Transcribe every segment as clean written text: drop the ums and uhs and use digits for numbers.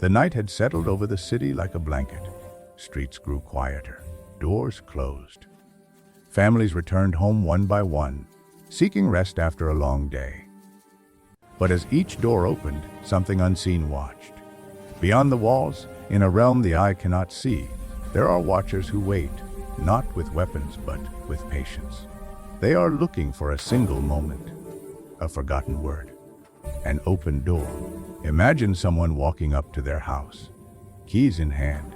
The night had settled over the city like a blanket. Streets grew quieter. Doors closed. Families returned home one by one, seeking rest after a long day. But as each door opened, something unseen watched. Beyond the walls, in a realm the eye cannot see, there are watchers who wait, not with weapons but with patience. They are looking for a single moment, a forgotten word, an open door. Imagine someone walking up to their house, keys in hand.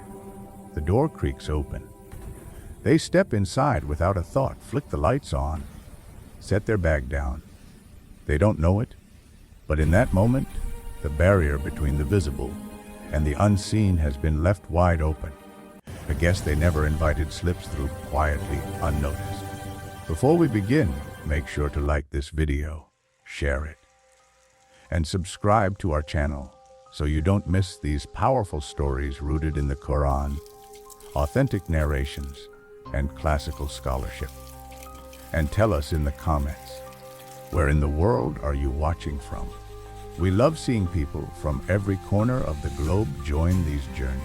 The door creaks open. They step inside without a thought, flick the lights on, set their bag down. They don't know it, but in that moment, the barrier between the visible and the unseen has been left wide open. A guest they never invited slips through quietly, unnoticed. Before we begin, make sure to like this video, share it, and subscribe to our channel so you don't miss these powerful stories rooted in the Quran, authentic narrations, and classical scholarship. And tell us in the comments, where in the world are you watching from? We love seeing people from every corner of the globe join these journeys.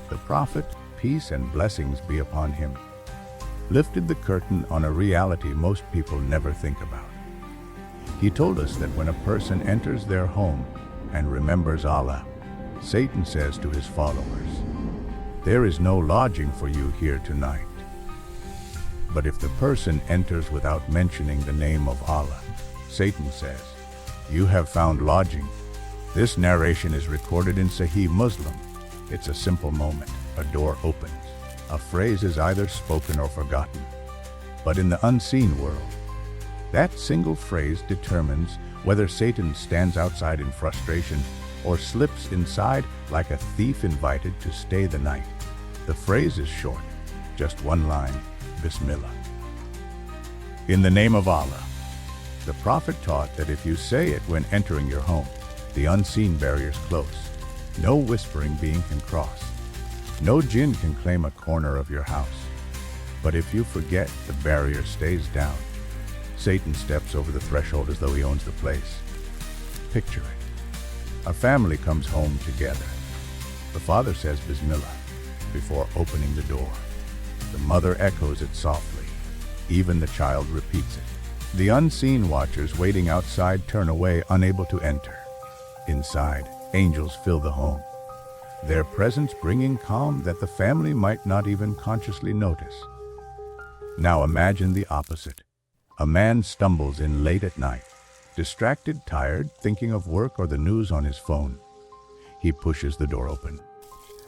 The Prophet, peace and blessings be upon him, lifted the curtain on a reality most people never think about. He told us that when a person enters their home and remembers Allah, Satan says to his followers, "There is no lodging for you here tonight." But if the person enters without mentioning the name of Allah, Satan says, "You have found lodging." This narration is recorded in Sahih Muslim. It's a simple moment. A door opens. A phrase is either spoken or forgotten. But in the unseen world, that single phrase determines whether Satan stands outside in frustration or slips inside like a thief invited to stay the night. The phrase is short, just one line, Bismillah. In the name of Allah. The Prophet taught that if you say it when entering your home, the unseen barrier's close. No whispering being can cross. No jinn can claim a corner of your house. But if you forget, the barrier stays down. Satan steps over the threshold as though he owns the place. Picture it. A family comes home together. The father says Bismillah before opening the door. The mother echoes it softly. Even the child repeats it. The unseen watchers waiting outside turn away, unable to enter. Inside, angels fill the home, their presence bringing calm that the family might not even consciously notice. Now imagine the opposite. A man stumbles in late at night, distracted, tired, thinking of work or the news on his phone. He pushes the door open.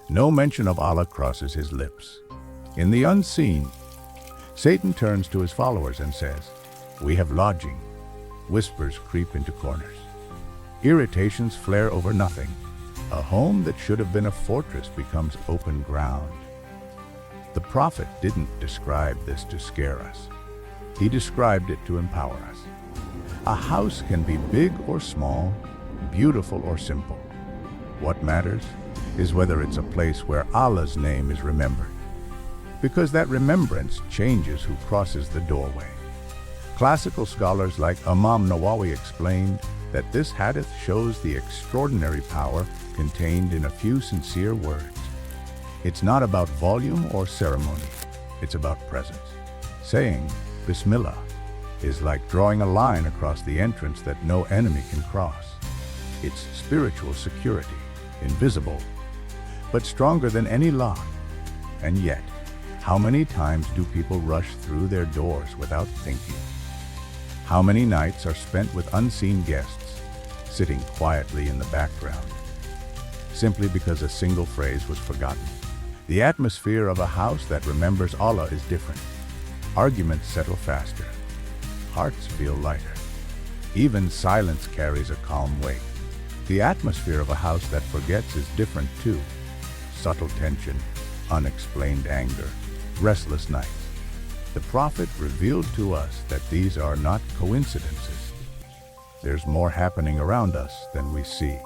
No mention of Allah crosses his lips. In the unseen, Satan turns to his followers and says, "We have lodging." Whispers creep into corners. Irritations flare over nothing. A home that should have been a fortress becomes open ground. The Prophet didn't describe this to scare us. He described it to empower us. A house can be big or small, beautiful or simple. What matters is whether it's a place where Allah's name is remembered, because that remembrance changes who crosses the doorway. Classical scholars like Imam Nawawi explained that this hadith shows the extraordinary power contained in a few sincere words. It's not about volume or ceremony, it's about presence. Saying Bismillah is like drawing a line across the entrance that no enemy can cross. It's spiritual security, invisible, but stronger than any lock. And yet, how many times do people rush through their doors without thinking? How many nights are spent with unseen guests, sitting quietly in the background, simply because a single phrase was forgotten? The atmosphere of a house that remembers Allah is different. Arguments settle faster. Hearts feel lighter. Even silence carries a calm weight. The atmosphere of a house that forgets is different too. Subtle tension, unexplained anger, restless nights. The Prophet revealed to us that these are not coincidences. There's more happening around us than we see.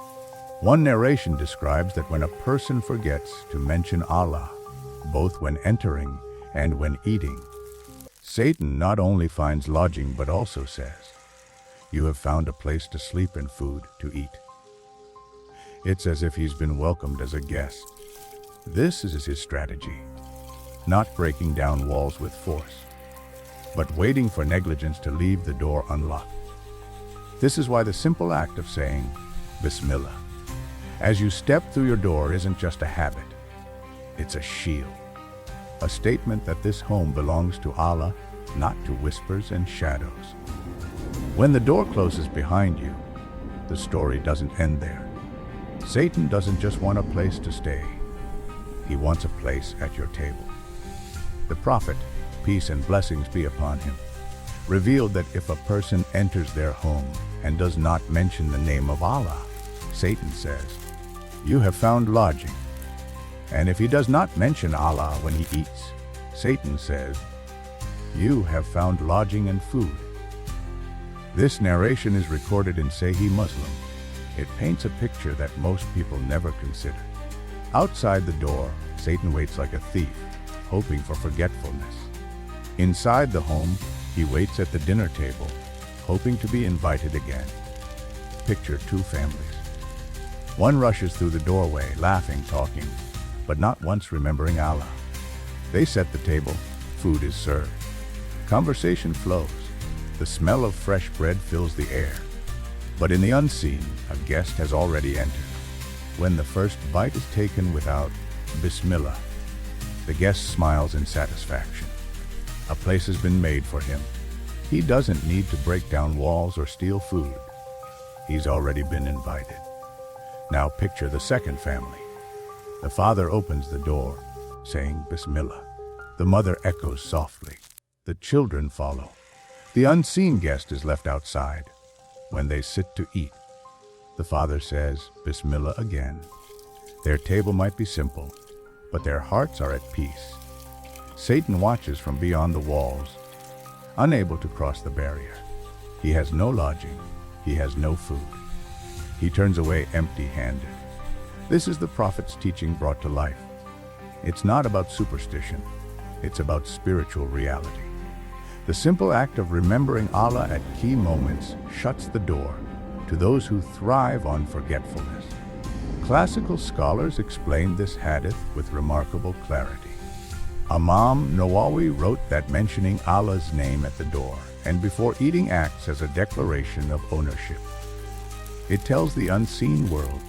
One narration describes that when a person forgets to mention Allah, both when entering and when eating, Satan not only finds lodging but also says, "You have found a place to sleep and food to eat." It's as if he's been welcomed as a guest. This is his strategy, not breaking down walls with force, but waiting for negligence to leave the door unlocked. This is why the simple act of saying, Bismillah, as you step through your door isn't just a habit. It's a shield, a statement that this home belongs to Allah, not to whispers and shadows. When the door closes behind you, the story doesn't end there. Satan doesn't just want a place to stay. He wants a place at your table. The Prophet, peace and blessings be upon him, revealed that if a person enters their home and does not mention the name of Allah, Satan says, "You have found lodging." And if he does not mention Allah when he eats, Satan says, "You have found lodging and food." This narration is recorded in Sahih Muslim. It paints a picture that most people never consider. Outside the door, Satan waits like a thief, hoping for forgetfulness. Inside the home, he waits at the dinner table, hoping to be invited again. Picture two families. One rushes through the doorway, laughing, talking, but not once remembering Allah. They set the table, food is served. Conversation flows. The smell of fresh bread fills the air. But in the unseen, a guest has already entered. When the first bite is taken without Bismillah, the guest smiles in satisfaction. A place has been made for him. He doesn't need to break down walls or steal food. He's already been invited. Now picture the second family. The father opens the door, saying Bismillah. The mother echoes softly. The children follow. The unseen guest is left outside. When they sit to eat, the father says Bismillah again. Their table might be simple, but their hearts are at peace. Satan watches from beyond the walls, unable to cross the barrier. He has no lodging. He has no food. He turns away empty-handed. This is the Prophet's teaching brought to life. It's not about superstition. It's about spiritual reality. The simple act of remembering Allah at key moments shuts the door to those who thrive on forgetfulness. Classical scholars explain this hadith with remarkable clarity. Imam Nawawi wrote that mentioning Allah's name at the door and before eating acts as a declaration of ownership. It tells the unseen world,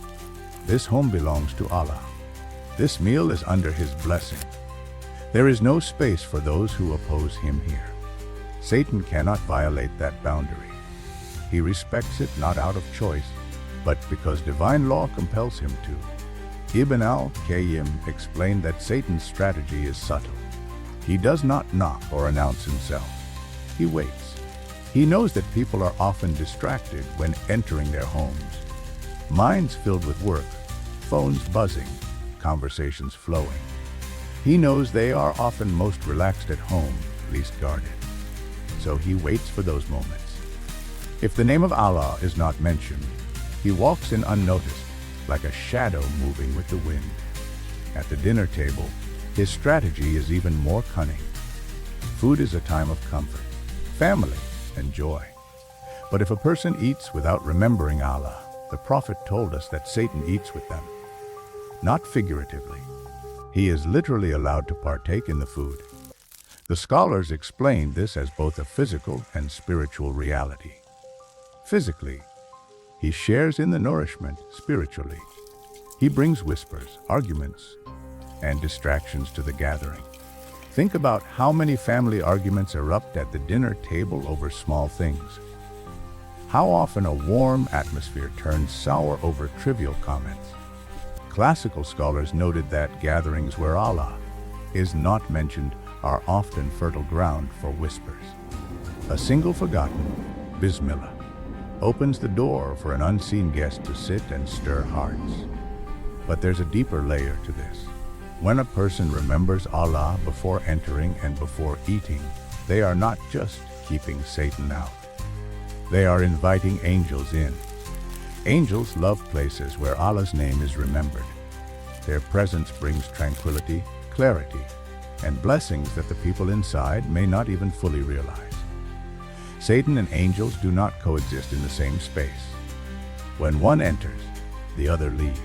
this home belongs to Allah. This meal is under His blessing. There is no space for those who oppose Him here. Satan cannot violate that boundary. He respects it not out of choice, but because divine law compels him to. Ibn al-Qayyim explained that Satan's strategy is subtle. He does not knock or announce himself. He waits. He knows that people are often distracted when entering their homes. Minds filled with work, phones buzzing, conversations flowing. He knows they are often most relaxed at home, least guarded. So he waits for those moments. If the name of Allah is not mentioned, he walks in unnoticed, like a shadow moving with the wind. At the dinner table, his strategy is even more cunning. Food is a time of comfort, family, and joy. But if a person eats without remembering Allah, the Prophet told us that Satan eats with them. Not figuratively. He is literally allowed to partake in the food. The scholars explain this as both a physical and spiritual reality. Physically, he shares in the nourishment spiritually. He brings whispers, arguments, and distractions to the gathering. Think about how many family arguments erupt at the dinner table over small things. How often a warm atmosphere turns sour over trivial comments. Classical scholars noted that gatherings where Allah is not mentioned are often fertile ground for whispers. A single forgotten Bismillah opens the door for an unseen guest to sit and stir hearts. But there's a deeper layer to this. When a person remembers Allah before entering and before eating, they are not just keeping Satan out. They are inviting angels in. Angels love places where Allah's name is remembered. Their presence brings tranquility, clarity, and blessings that the people inside may not even fully realize. Satan and angels do not coexist in the same space. When one enters, the other leaves.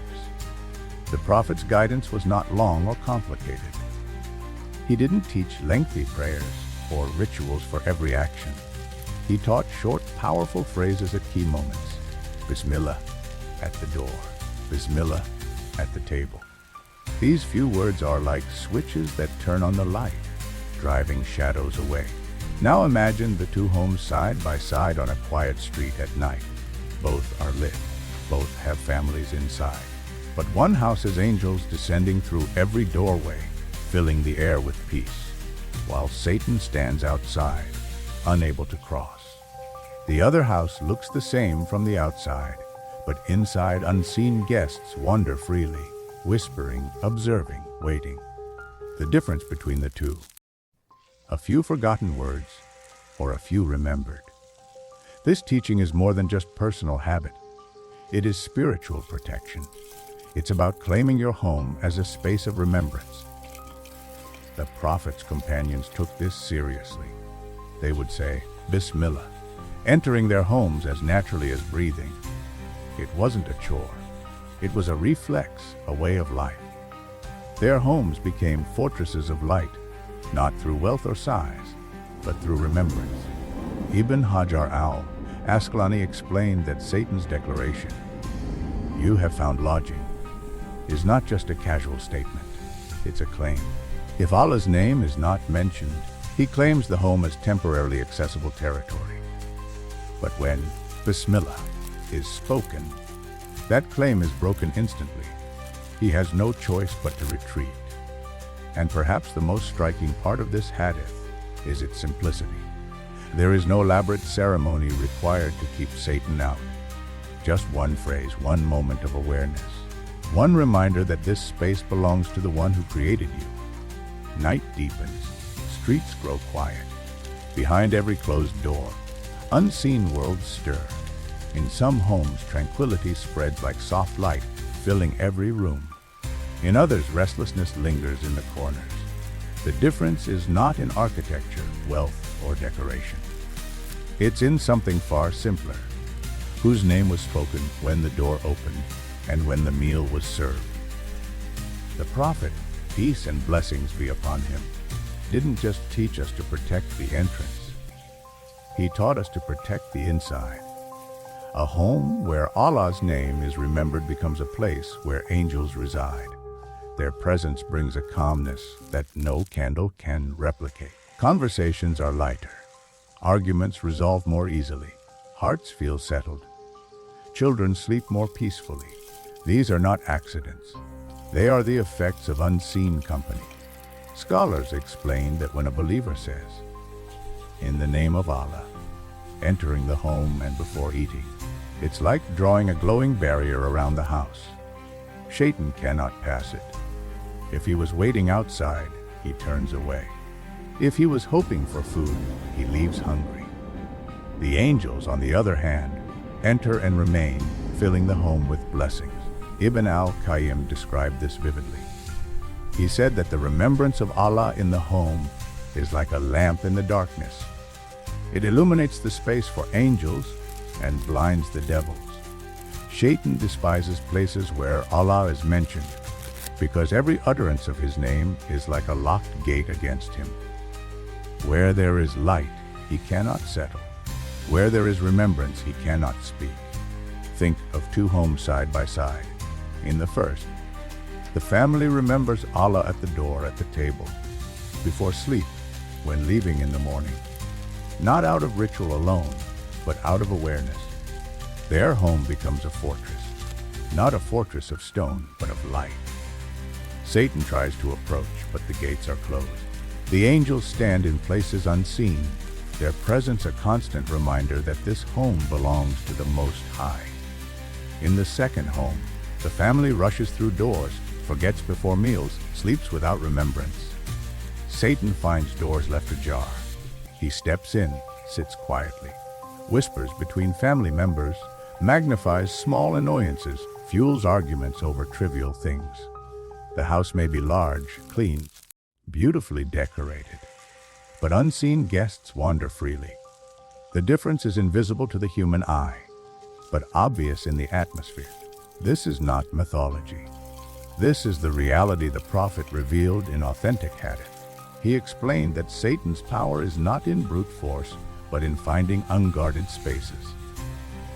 The Prophet's guidance was not long or complicated. He didn't teach lengthy prayers or rituals for every action. He taught short, powerful phrases at key moments. Bismillah at the door. Bismillah at the table. These few words are like switches that turn on the light, driving shadows away. Now imagine the two homes side by side on a quiet street at night. Both are lit. Both have families inside. But one house has angels descending through every doorway, filling the air with peace, while Satan stands outside, unable to cross. The other house looks the same from the outside, but inside unseen guests wander freely, whispering, observing, waiting. The difference between the two: a few forgotten words or a few remembered. This teaching is more than just personal habit. It is spiritual protection. It's about claiming your home as a space of remembrance. The Prophet's companions took this seriously. They would say, Bismillah, entering their homes as naturally as breathing. It wasn't a chore. It was a reflex, a way of life. Their homes became fortresses of light, not through wealth or size, but through remembrance. Ibn Hajar al-Asqalani explained that Satan's declaration, "You have found lodging," is not just a casual statement, it's a claim. If Allah's name is not mentioned, he claims the home as temporarily accessible territory. But when Bismillah is spoken, that claim is broken instantly. He has no choice but to retreat. And perhaps the most striking part of this hadith is its simplicity. There is no elaborate ceremony required to keep Satan out. Just one phrase, one moment of awareness. One reminder that this space belongs to the one who created you. Night deepens, streets grow quiet. Behind every closed door, unseen worlds stir. In some homes, tranquility spreads like soft light, filling every room. In others, restlessness lingers in the corners. The difference is not in architecture, wealth, or decoration. It's in something far simpler. Whose name was spoken when the door opened and when the meal was served? The Prophet, peace and blessings be upon him, didn't just teach us to protect the entrance. He taught us to protect the inside. A home where Allah's name is remembered becomes a place where angels reside. Their presence brings a calmness that no candle can replicate. Conversations are lighter. Arguments resolve more easily. Hearts feel settled. Children sleep more peacefully. These are not accidents. They are the effects of unseen company. Scholars explain that when a believer says, "In the name of Allah," entering the home and before eating, it's like drawing a glowing barrier around the house. Shayṭān cannot pass it. If he was waiting outside, he turns away. If he was hoping for food, he leaves hungry. The angels, on the other hand, enter and remain, filling the home with blessings. Ibn al-Qayyim described this vividly. He said that the remembrance of Allah in the home is like a lamp in the darkness. It illuminates the space for angels and blinds the devils. Shayṭān despises places where Allah is mentioned, because every utterance of his name is like a locked gate against him. Where there is light, he cannot settle. Where there is remembrance, he cannot speak. Think of two homes side by side. In the first, the family remembers Allah at the door, at the table, before sleep, when leaving in the morning. Not out of ritual alone, but out of awareness. Their home becomes a fortress. Not a fortress of stone, but of light. Satan tries to approach, but the gates are closed. The angels stand in places unseen, their presence a constant reminder that this home belongs to the Most High. In the second home, the family rushes through doors, forgets before meals, sleeps without remembrance. Satan finds doors left ajar. He steps in, sits quietly, whispers between family members, magnifies small annoyances, fuels arguments over trivial things. The house may be large, clean, beautifully decorated, but unseen guests wander freely. The difference is invisible to the human eye, but obvious in the atmosphere. This is not mythology. This is the reality the Prophet revealed in authentic Hadith. He explained that Satan's power is not in brute force, but in finding unguarded spaces.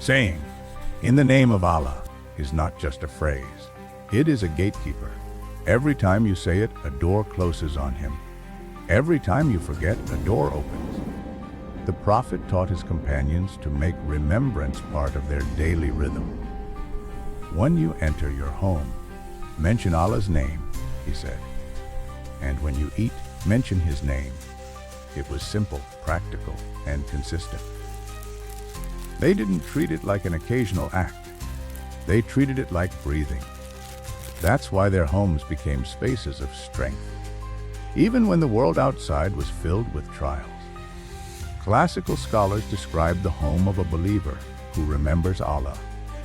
Saying, "In the name of Allah," is not just a phrase. It is a gatekeeper. Every time you say it, a door closes on him. Every time you forget, a door opens. The Prophet taught his companions to make remembrance part of their daily rhythm. When you enter your home, mention Allah's name, he said. And when you eat, mention his name. It was simple, practical, and consistent. They didn't treat it like an occasional act. They treated it like breathing. That's why their homes became spaces of strength, even when the world outside was filled with trials. Classical scholars describe the home of a believer who remembers Allah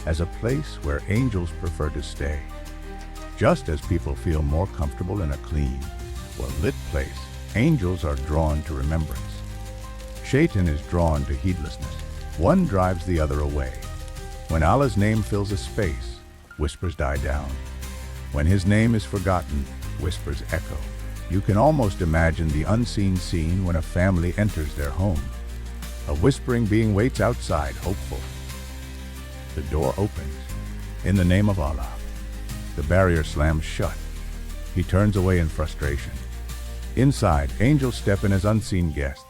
as a place where angels prefer to stay. Just as people feel more comfortable in a clean, well-lit place, angels are drawn to remembrance. Shayṭān is drawn to heedlessness. One drives the other away. When Allah's name fills a space, whispers die down. When his name is forgotten, whispers echo. You can almost imagine the unseen scene when a family enters their home. A whispering being waits outside, hopeful. The door opens. In the name of Allah. The barrier slams shut. He turns away in frustration. Inside, angels step in as unseen guests.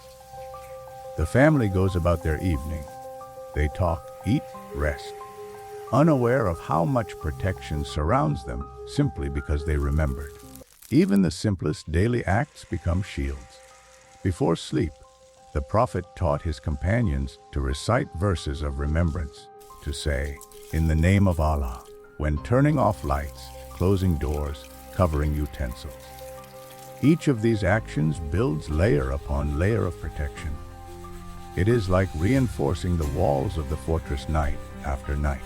The family goes about their evening. They talk, eat, rest, unaware of how much protection surrounds them simply because they remembered. Even the simplest daily acts become shields. Before sleep, the Prophet taught his companions to recite verses of remembrance, to say, "In the name of Allah," when turning off lights, closing doors, covering utensils. Each of these actions builds layer upon layer of protection. It is like reinforcing the walls of the fortress night after night.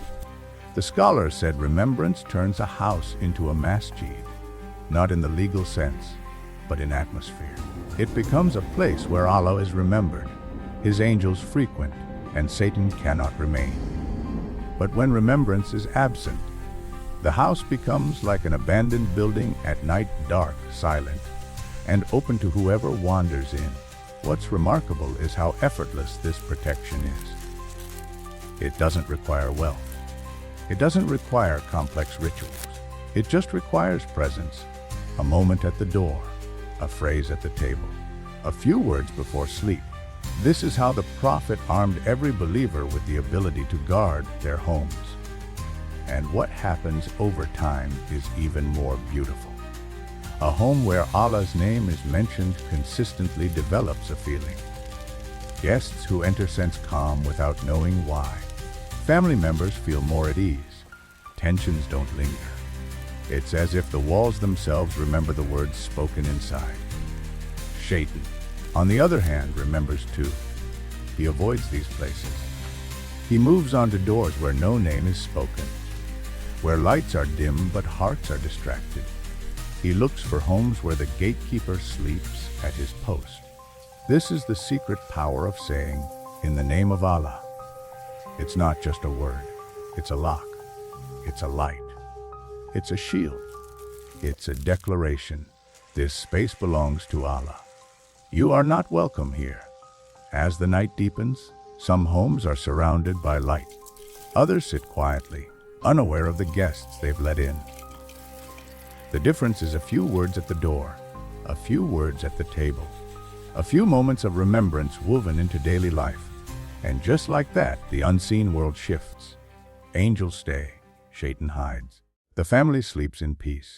The scholars said remembrance turns a house into a masjid, not in the legal sense, but in atmosphere. It becomes a place where Allah is remembered, his angels frequent, and Satan cannot remain. But when remembrance is absent, the house becomes like an abandoned building at night, dark, silent, and open to whoever wanders in. What's remarkable is how effortless this protection is. It doesn't require wealth. It doesn't require complex rituals. It just requires presence, a moment at the door, a phrase at the table, a few words before sleep. This is how the Prophet armed every believer with the ability to guard their homes. And what happens over time is even more beautiful. A home where Allah's name is mentioned consistently develops a feeling. Guests who enter sense calm without knowing why. Family members feel more at ease. Tensions don't linger. It's as if the walls themselves remember the words spoken inside. Shayṭān, on the other hand, remembers too. He avoids these places. He moves on to doors where no name is spoken, where lights are dim but hearts are distracted. He looks for homes where the gatekeeper sleeps at his post. This is the secret power of saying, "In the name of Allah." It's not just a word. It's a lock. It's a light. It's a shield. It's a declaration. This space belongs to Allah. You are not welcome here. As the night deepens, some homes are surrounded by light. Others sit quietly, unaware of the guests they've let in. The difference is a few words at the door, a few words at the table, a few moments of remembrance woven into daily life. And just like that, the unseen world shifts. Angels stay, Shayṭān hides. The family sleeps in peace.